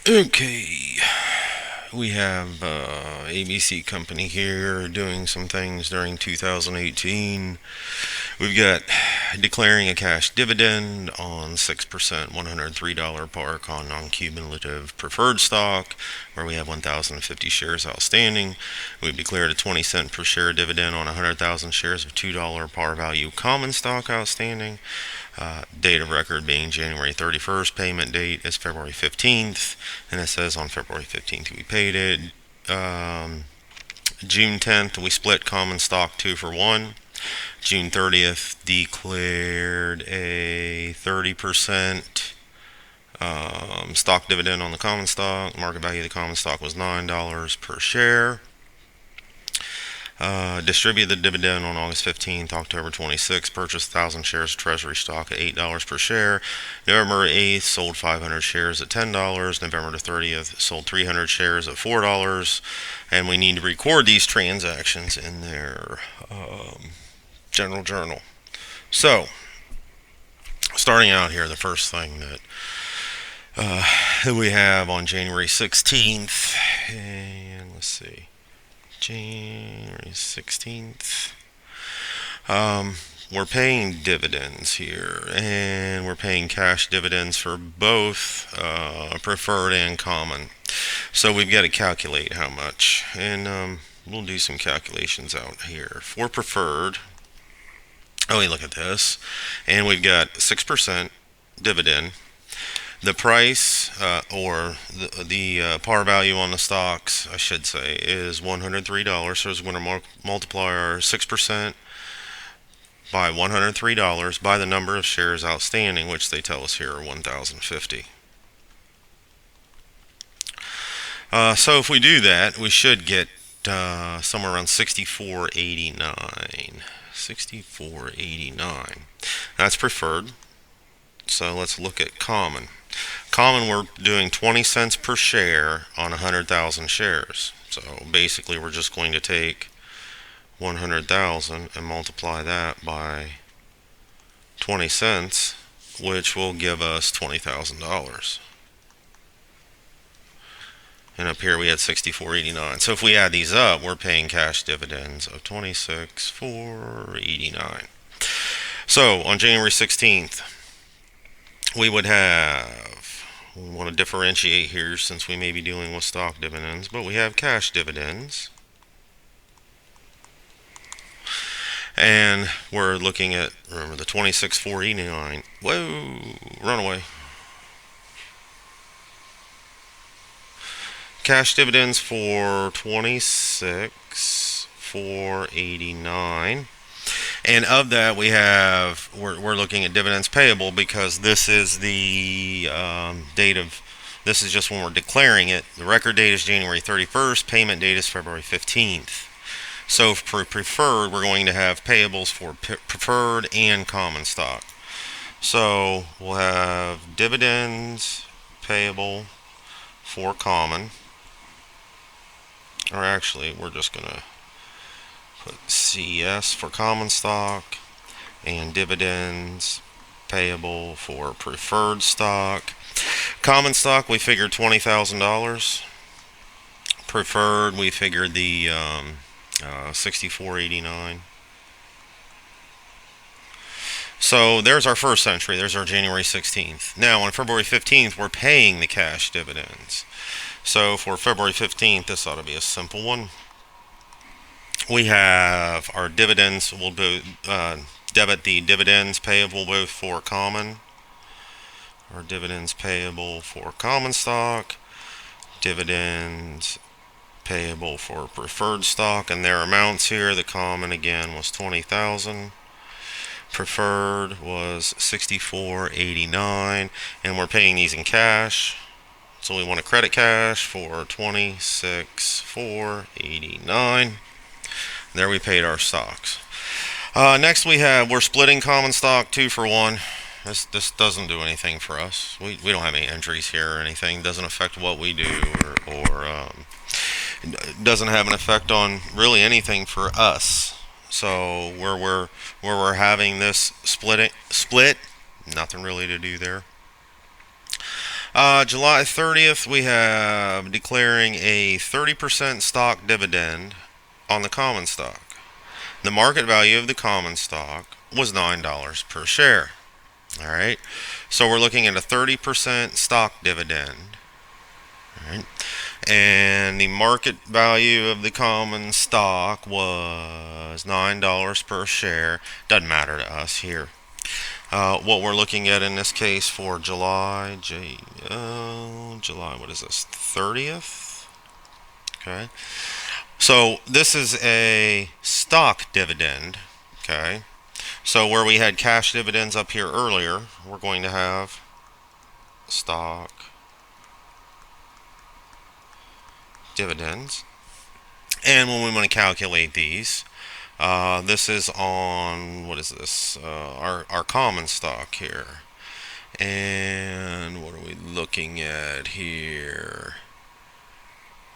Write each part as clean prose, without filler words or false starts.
Okay, we have ABC Company here doing some things during 2018. We've got declaring a cash dividend on 6%, $103 par on non-cumulative preferred stock, where we have 1,050 shares outstanding. We've declared a 20-cent per share dividend on 100,000 shares of $2 par value common stock outstanding. Date of record being January 31st. Payment date is February 15th. And it says on February 15th we paid it. June 10th, we split common stock 2-for-1. June 30th, declared a 30% stock dividend on the common stock. Market value of the common stock was $9 per share. Distributed the dividend on August 15th, October 26th, purchased 1,000 shares of Treasury stock at $8 per share. November 8th, sold 500 shares at $10. November 30th, sold 300 shares at $4. And we need to record these transactions in their general journal. So, starting out here, the first thing that we have on January 16th, and let's see. January 16th. We're paying dividends here, and we're paying cash dividends for both preferred and common. So we've got to calculate how much, and we'll do some calculations out here. For preferred, oh, look at this, and we've got 6% dividend. The price, or the par value on the stocks, I should say, is $103. So we're going to multiply our 6% by $103 by the number of shares outstanding, which they tell us here are 1,050. So if we do that, we should get somewhere around 64.89. 64.89. That's preferred. So let's look at common. Common, we're doing 20 cents per share on 100,000 shares. So basically, we're just going to take 100,000 and multiply that by 20 cents, which will give us $20,000. And up here we had 64.89. So if we add these up, we're paying cash dividends of 26,489. So on January 16th, we would have, we want to differentiate here since we may be dealing with stock dividends, but we have cash dividends. And we're looking at, remember, the 26,489. Whoa, run away. Cash dividends for 26,489. And of that, we're looking at dividends payable because this is the date of, this is just when we're declaring it. The record date is January 31st, payment date is February 15th. So for preferred, we're going to have payables for preferred and common stock. So we'll have dividends payable for common, or actually, we're just going to put CS for common stock and dividends payable for preferred stock. Common stock, we figured $20,000. Preferred, we figured the 64.89. So there's our first entry. There's our January 16th. Now on February 15th, we're paying the cash dividends. So for February 15th, this ought to be a simple one. We have our dividends. We'll debit the dividends payable both for common, our dividends payable for common stock, dividends payable for preferred stock, and their amounts here. The common again was 20,000. Preferred was 64.89, and we're paying these in cash. So we want to credit cash for 26,489. There we paid our stocks. Next we're splitting common stock 2-for-1. This doesn't do anything for us. We don't have any entries here or anything. It doesn't affect what we do or doesn't have an effect on really anything for us. So where we're having this split, nothing really to do there. July 30th, we have declaring a 30% stock dividend on the common stock. The market value of the common stock was $9 per share. All right. So we're looking at a 30% stock dividend. All right. And the market value of the common stock was $9 per share. Doesn't matter to us here. What we're looking at in this case for July, July, what is this? 30th? Okay. So this is a stock dividend. Okay. So where we had cash dividends up here earlier, we're going to have stock dividends. And when we want to calculate these, this is on, what is this? Our common stock here. And what are we looking at here?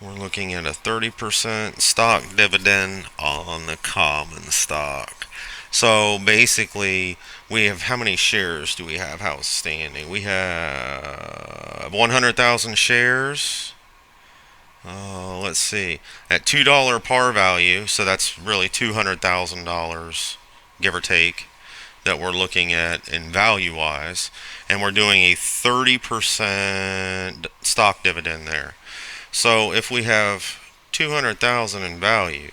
We're looking at a 30% stock dividend on the common stock. So basically, we have, how many shares do we have outstanding? We have 100,000 shares. Let's see. At $2 par value, so that's really $200,000, give or take, that we're looking at in value wise. And we're doing a 30% stock dividend there. So if we have 200,000 in value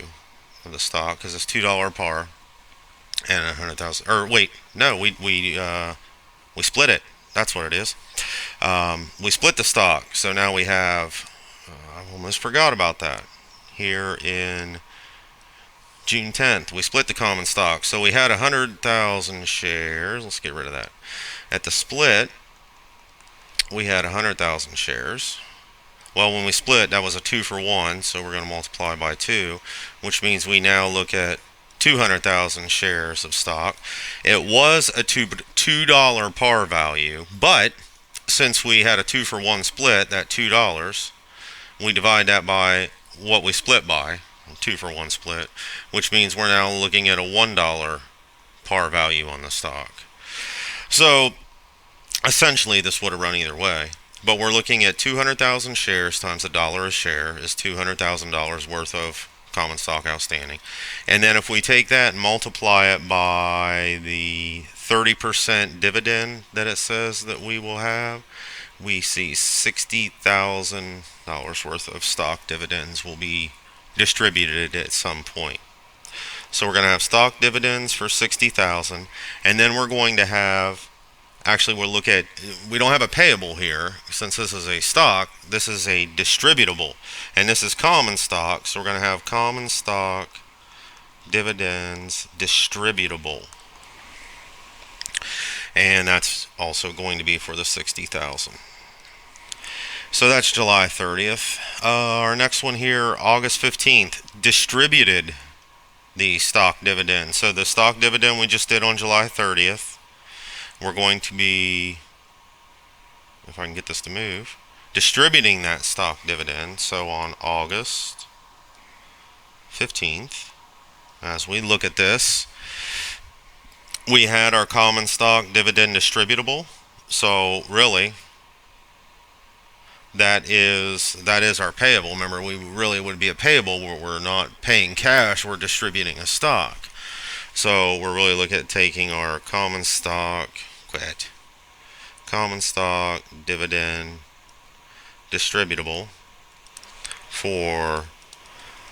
of the stock, because it's $2 par, and 100,000, or wait, no, we split it. That's what it is. We split the stock, so now we have. I almost forgot about that. Here in June 10th, we split the common stock, so we had 100,000 shares. Let's get rid of that. At the split, we had 100,000 shares. Well, when we split, that was a 2-for-1, so we're going to multiply by 2, which means we now look at 200,000 shares of stock. It was a $2 par value, but since we had a 2-for-1 split, that $2, we divide that by what we split by, 2-for-1 split, which means we're now looking at a $1 par value on the stock. So essentially, this would have run either way. But we're looking at 200,000 shares times $1 a share is $200,000 worth of common stock outstanding. And then if we take that and multiply it by the 30% dividend that it says that we will have, we see $60,000 worth of stock dividends will be distributed at some point. So we're going to have stock dividends for $60,000, and then we're going to have, actually we'll look at, we don't have a payable here since this is a stock. This is a distributable, and this is common stock, so we're going to have common stock dividends distributable, and that's also going to be for the 60,000. So that's July 30th. Our next one here, August 15th, distributed the stock dividend. So the stock dividend we just did on July 30th, we're going to be, if I can get this to move, distributing that stock dividend. So on August 15th, as we look at this, we had our common stock dividend distributable. So really, that is our payable. Remember, we really would be a payable where we're not paying cash, we're distributing a stock. So we're really looking at taking our common stock dividend distributable for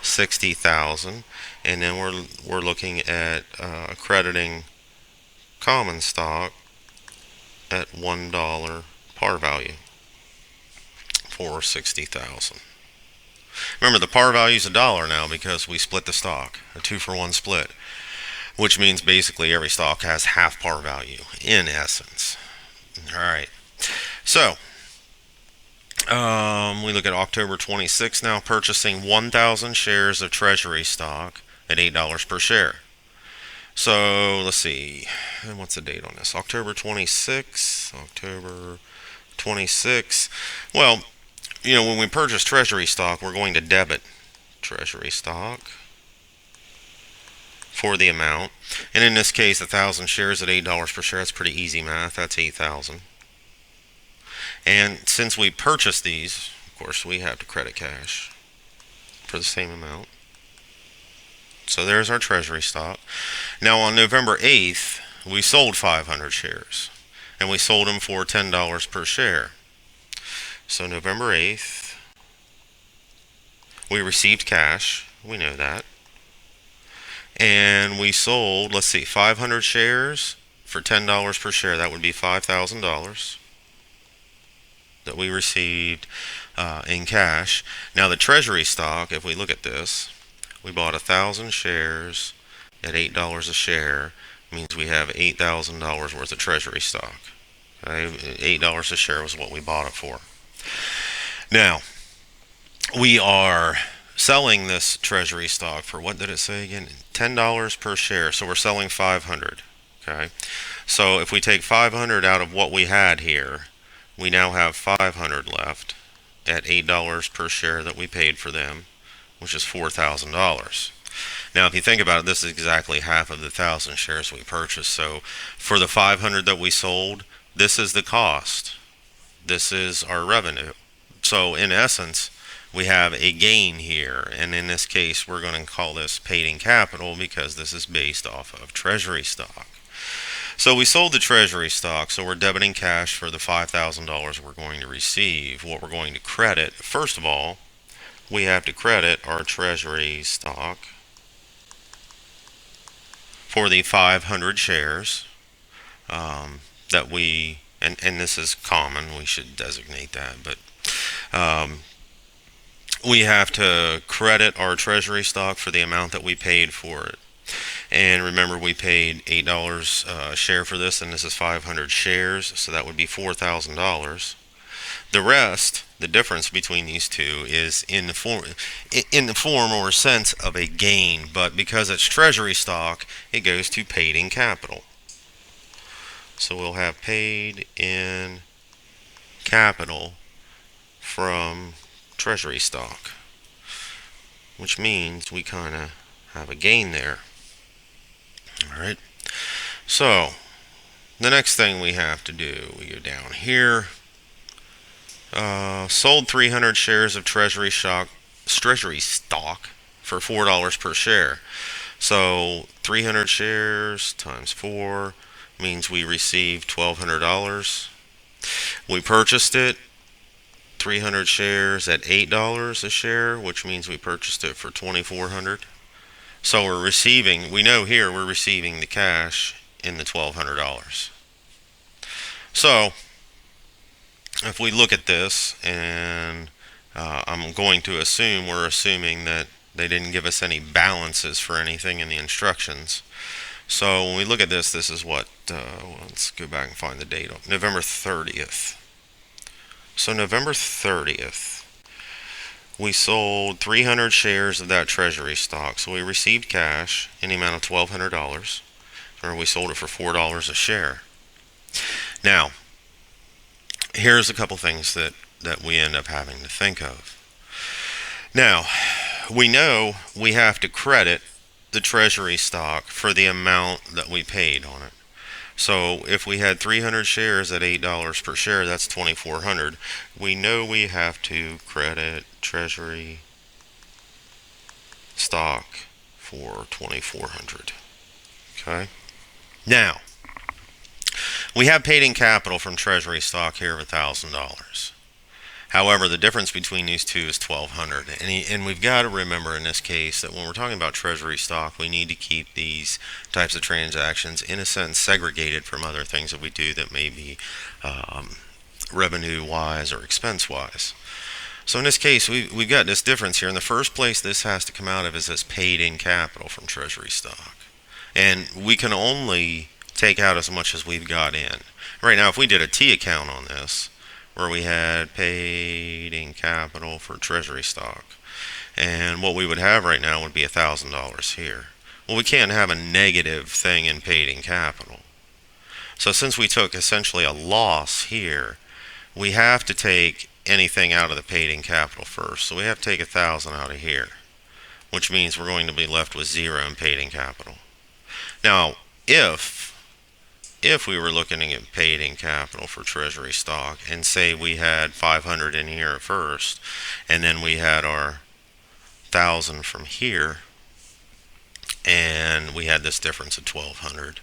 60,000, and then we're looking at crediting common stock at $1 par value for 60,000. Remember, the par value is $1 now because we split the stock, a 2-for-1 split, which means basically every stock has half par value in essence. All right. So we look at October 26th now, purchasing 1,000 shares of Treasury stock at $8 per share. So let's see, and what's the date on this? October 26th. Well, when we purchase Treasury stock, we're going to debit Treasury stock for the amount. And in this case, 1,000 shares at $8 per share, that's pretty easy math. That's 8,000. And since we purchased these, of course, we have to credit cash for the same amount. So there's our treasury stock. Now on November 8th, we sold 500 shares. And we sold them for $10 per share. So November 8th, we received cash. We know that. And we sold, let's see, 500 shares for $10 per share. That would be $5,000 that we received in cash. Now the treasury stock, if we look at this, we bought 1,000 shares at $8 a share. Means we have $8,000 worth of treasury stock. Okay? $8 a share was what we bought it for. Now, we are selling this treasury stock for, what did it say again? $10 per share. So we're selling 500. Okay. So if we take 500 out of what we had here, we now have 500 left at $8 per share that we paid for them, which is $4,000. Now, if you think about it, this is exactly half of the 1,000 shares we purchased. So for the 500 that we sold, this is the cost. This is our revenue. So in essence, we have a gain here, and in this case we're going to call this paid-in capital because this is based off of treasury stock. So we sold the treasury stock, so we're debiting cash for the $5,000 we're going to receive. What we're going to credit, first of all, we have to credit our treasury stock for the 500 shares that we, and this is common, we should designate that, but we have to credit our treasury stock for the amount that we paid for it. And remember, we paid $8 a share for this, and this is 500 shares, so that would be $4,000. The rest, the difference between these two, is in the form or sense of a gain, but because it's treasury stock, it goes to paid-in capital. So we'll have paid-in capital from treasury stock, which means we kind of have a gain there. All right. So the next thing we have to do, we go down here. Sold 300 shares of treasury stock for $4 per share. So 300 shares times 4 means we received $1,200. We purchased it, 300 shares at $8 a share, which means we purchased it for $2,400. So we're receiving, we know here we're receiving the cash in the $1,200. So if we look at this, and I'm going to assume, we're assuming that they didn't give us any balances for anything in the instructions. So when we look at this, this is what, let's go back and find the date, November 30th. So November 30th, we sold 300 shares of that treasury stock. So we received cash in the amount of $1,200, or we sold it for $4 a share. Now, here's a couple things that we end up having to think of. Now, we know we have to credit the treasury stock for the amount that we paid on it. So if we had 300 shares at $8 per share, that's $2,400. We know we have to credit treasury stock for $2,400. Okay. Now, we have paid-in capital from treasury stock here of $1,000. However, the difference between these two is $1,200. And we've got to remember in this case that when we're talking about treasury stock, we need to keep these types of transactions, in a sense, segregated from other things that we do that may be revenue-wise or expense-wise. So in this case, we've got this difference here. In the first place, this has to come out of is this paid-in capital from treasury stock. And we can only take out as much as we've got in. Right now, if we did a T account on this, where we had paid-in capital for treasury stock, and what we would have right now would be $1,000 here. Well, we can't have a negative thing in paid-in capital. So since we took essentially a loss here, we have to take anything out of the paid-in capital first. So we have to take 1,000 out of here, which means we're going to be left with 0 in paid-in capital. Now, if if we were looking to get paid in capital for treasury stock, and say we had 500 in here at first, and then we had our 1,000 from here, and we had this difference of 1,200,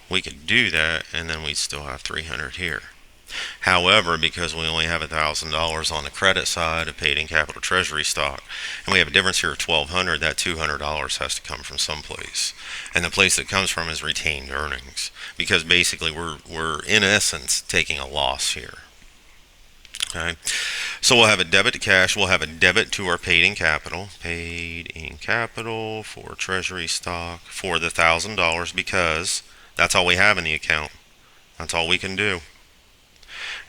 we could do that, and then we'd still have 300 here. However, because we only have $1,000 on the credit side of paid in capital treasury stock, and we have a difference here of 1,200, that $200 has to come from someplace, and the place it comes from is retained earnings, because basically we're in essence taking a loss here. Okay, so we'll have a debit to cash. We'll have a debit to our paid in capital for treasury stock for the $1,000, because that's all we have in the account. That's all we can do.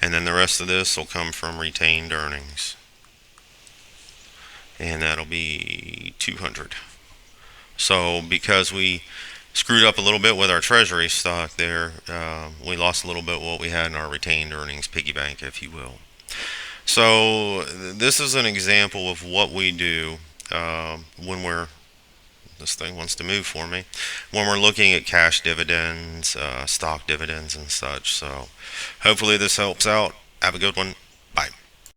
And then the rest of this will come from retained earnings. And that'll be 200. So because we screwed up a little bit with our treasury stock there, we lost a little bit what we had in our retained earnings piggy bank, if you will. So this is an example of what we do when this thing wants to move for me, when we're looking at cash dividends, stock dividends, and such. So hopefully this helps out. Have a good one. Bye.